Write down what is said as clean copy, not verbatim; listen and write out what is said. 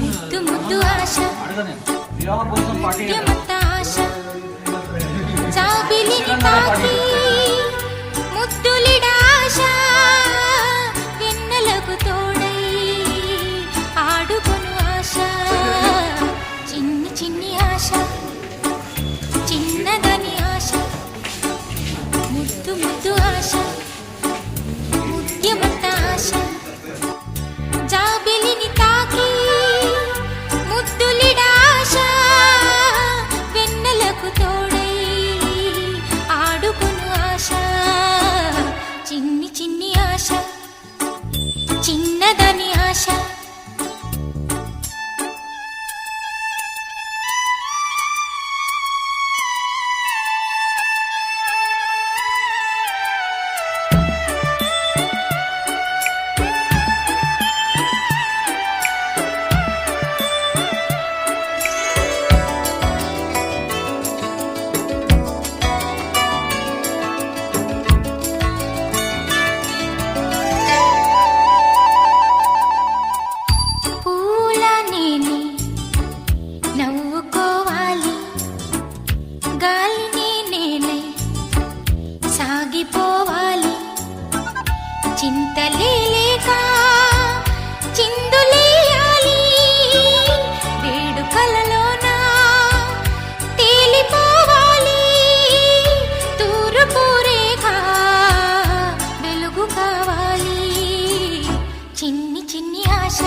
ముద్దు ముద్దు ఆశ ముద్యమంత ఆశ జాబిలిని తాకి ముద్దులిడ ఆశ వెన్నెలకు తోడై ఆడుకొను ఆశ చిన్ని చిన్ని ఆశ చిన్నదని ఆశ ముద్దు ముద్దు ఆశ ముద్యమంత ఆశ జాబిలిని తాకి ముద్దులిడ ఆశ వెన్నెలకు తోడై ఆడుకొను ఆశ చిన్ని చిన్ని ఆశ చిన్నదని ఆశ నవ్వుకోవాలి గాలిని నేనై సాగిపోవాలి చింతలేక చిందులేయాలి వేడుకలలోన తేలిపోవాలి తూర్పు రేఖ వెలుగు కావాలి చిన్ని చిన్ని ఆశ